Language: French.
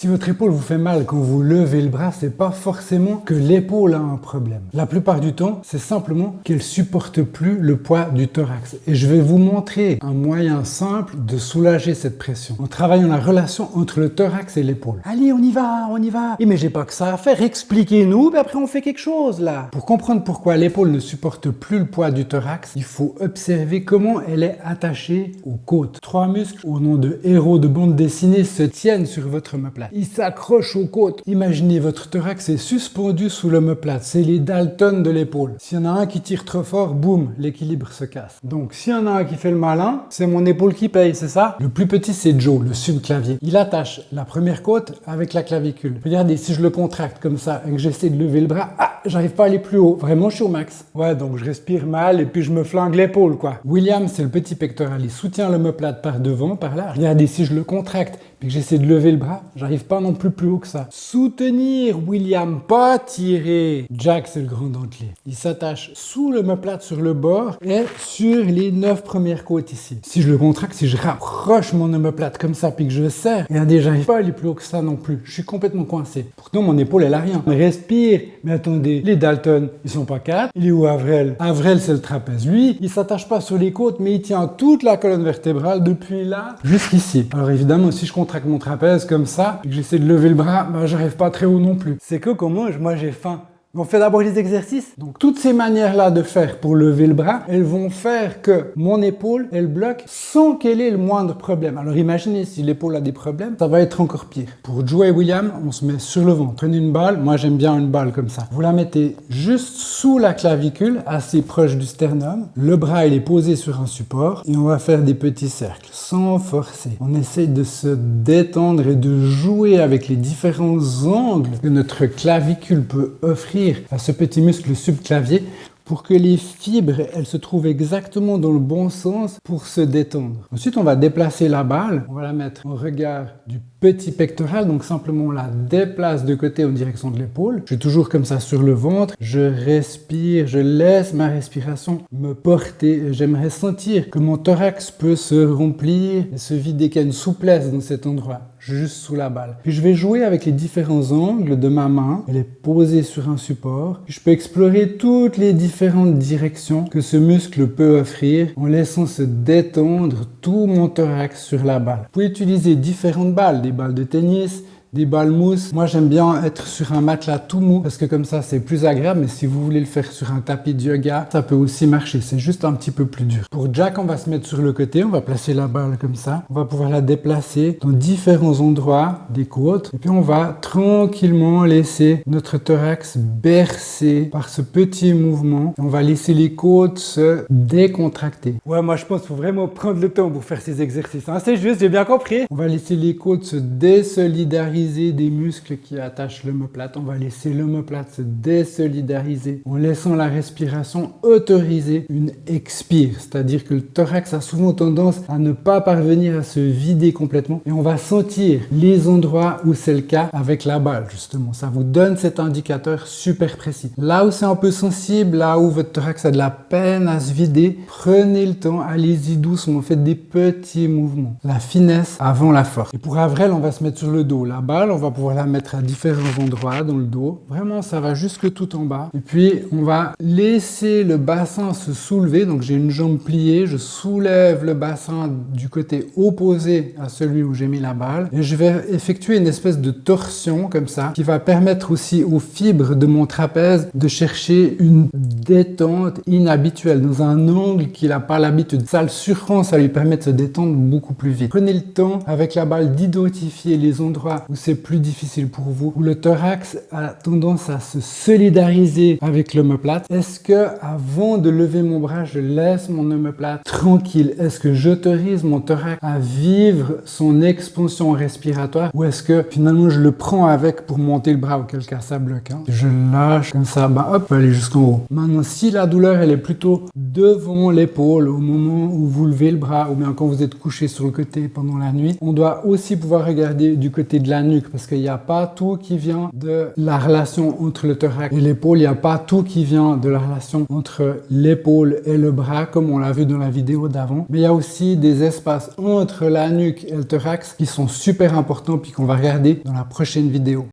Si votre épaule vous fait mal quand vous levez le bras, c'est pas forcément que l'épaule a un problème. La plupart du temps, c'est simplement qu'elle supporte plus le poids du thorax. Et je vais vous montrer un moyen simple de soulager cette pression en travaillant la relation entre le thorax et l'épaule. Allez, on y va, on y va. Mais j'ai pas que ça à faire. Expliquez-nous, puis après on fait quelque chose là. Pour comprendre pourquoi l'épaule ne supporte plus le poids du thorax, il faut observer comment elle est attachée aux côtes. 3 muscles au nom de héros de bande dessinée se tiennent sur votre omoplate. Il s'accroche aux côtes. Imaginez votre thorax est suspendu sous l'omoplate. C'est les Dalton de l'épaule. S'il y en a un qui tire trop fort, boum, l'équilibre se casse. Donc s'il y en a un qui fait le malin, c'est mon épaule qui paye, c'est ça? Le plus petit, c'est Joe, le subclavier. Il attache la première côte avec la clavicule. Regardez, si je le contracte comme ça et que j'essaie de lever le bras, j'arrive pas à aller plus haut. Vraiment, je suis au max. Ouais, donc je respire mal et puis je me flingue l'épaule, quoi. William, c'est le petit pectoral. Il soutient l'omoplate par devant, par là. Regardez, si je le contracte puis que j'essaie de lever le bras, j'arrive pas non plus haut que ça. Soutenir, William, pas tirer. Jack, c'est le grand dentelé. Il s'attache sous l'omoplate sur le bord et sur les 9 premières côtes ici. Si je le contracte, si je rapproche mon omoplate comme ça puis que je serre, regardez, j'arrive pas à aller plus haut que ça non plus. Je suis complètement coincé. Pourtant, mon épaule, elle a rien. Mais respire. Mais attendez, les Dalton, ils sont pas 4. Il est où Avrel? Avrel, c'est le trapèze. Lui, il s'attache pas sur les côtes, mais il tient toute la colonne vertébrale depuis là jusqu'ici. Alors évidemment, si je contracte mon trapèze comme ça, et que j'essaie de lever le bras, j'arrive pas très haut non plus. C'est que comment moi j'ai faim. On fait d'abord les exercices. Donc toutes ces manières-là de faire pour lever le bras, elles vont faire que mon épaule, elle bloque sans qu'elle ait le moindre problème. Alors imaginez si l'épaule a des problèmes, ça va être encore pire. Pour Joe et William, on se met sur le ventre. Prenez une balle, moi j'aime bien une balle comme ça. Vous la mettez juste sous la clavicule, assez proche du sternum. Le bras il est posé sur un support et on va faire des petits cercles sans forcer. On essaye de se détendre et de jouer avec les différents angles que notre clavicule peut offrir à ce petit muscle subclavier pour que les fibres, elles se trouvent exactement dans le bon sens pour se détendre. Ensuite, on va déplacer la balle, on va la mettre en regard du petit pectoral, donc simplement on la déplace de côté en direction de l'épaule. Je suis toujours comme ça sur le ventre, je respire, je laisse ma respiration me porter. J'aimerais sentir que mon thorax peut se remplir et se vider, qu'il y a une souplesse dans cet endroit, juste sous la balle. Puis je vais jouer avec les différents angles de ma main, elle est posée sur un support. Puis je peux explorer toutes les différentes directions que ce muscle peut offrir en laissant se détendre tout mon thorax sur la balle. Vous pouvez utiliser différentes balles, des balles de tennis, des balles mousse. Moi, j'aime bien être sur un matelas tout mou parce que comme ça, c'est plus agréable. Mais si vous voulez le faire sur un tapis de yoga, ça peut aussi marcher. C'est juste un petit peu plus dur. Pour Jack, on va se mettre sur le côté. On va placer la balle comme ça. On va pouvoir la déplacer dans différents endroits des côtes. Et puis, on va tranquillement laisser notre thorax bercer par ce petit mouvement. Et on va laisser les côtes se décontracter. Ouais, moi, je pense qu'il faut vraiment prendre le temps pour faire ces exercices. C'est juste, j'ai bien compris. On va laisser les côtes se désolidariser des muscles qui attachent l'omoplate. On va laisser l'omoplate se désolidariser en laissant la respiration autoriser une expire. C'est-à-dire que le thorax a souvent tendance à ne pas parvenir à se vider complètement et on va sentir les endroits où c'est le cas avec la balle justement. Ça vous donne cet indicateur super précis. Là où c'est un peu sensible, là où votre thorax a de la peine à se vider, prenez le temps, allez-y doucement, faites des petits mouvements. La finesse avant la force. Et pour Avrel, on va se mettre sur le dos. La balle, on va pouvoir la mettre à différents endroits dans le dos. Vraiment, ça va jusque tout en bas. Et puis, on va laisser le bassin se soulever. Donc, j'ai une jambe pliée. Je soulève le bassin du côté opposé à celui où j'ai mis la balle. Et je vais effectuer une espèce de torsion comme ça qui va permettre aussi aux fibres de mon trapèze de chercher une détente inhabituelle dans un angle qu'il n'a pas l'habitude. Ça le surprend, ça lui permet de se détendre beaucoup plus vite. Prenez le temps avec la balle d'identifier les endroits où c'est plus difficile pour vous, où le thorax a tendance à se solidariser avec l'omoplate. Est-ce que avant de lever mon bras, je laisse mon omoplate tranquille? Est-ce que j'autorise mon thorax à vivre son expansion respiratoire ou est-ce que finalement je le prends avec pour monter le bras, auquel cas ça bloque? Je lâche comme ça, hop, aller jusqu'en haut. Maintenant, si la douleur elle est plutôt devant l'épaule au moment où vous levez le bras ou bien quand vous êtes couché sur le côté pendant la nuit, on doit aussi pouvoir regarder du côté de la nuque, parce qu'il n'y a pas tout qui vient de la relation entre le thorax et l'épaule, il n'y a pas tout qui vient de la relation entre l'épaule et le bras, comme on l'a vu dans la vidéo d'avant, mais il y a aussi des espaces entre la nuque et le thorax qui sont super importants puis qu'on va regarder dans la prochaine vidéo.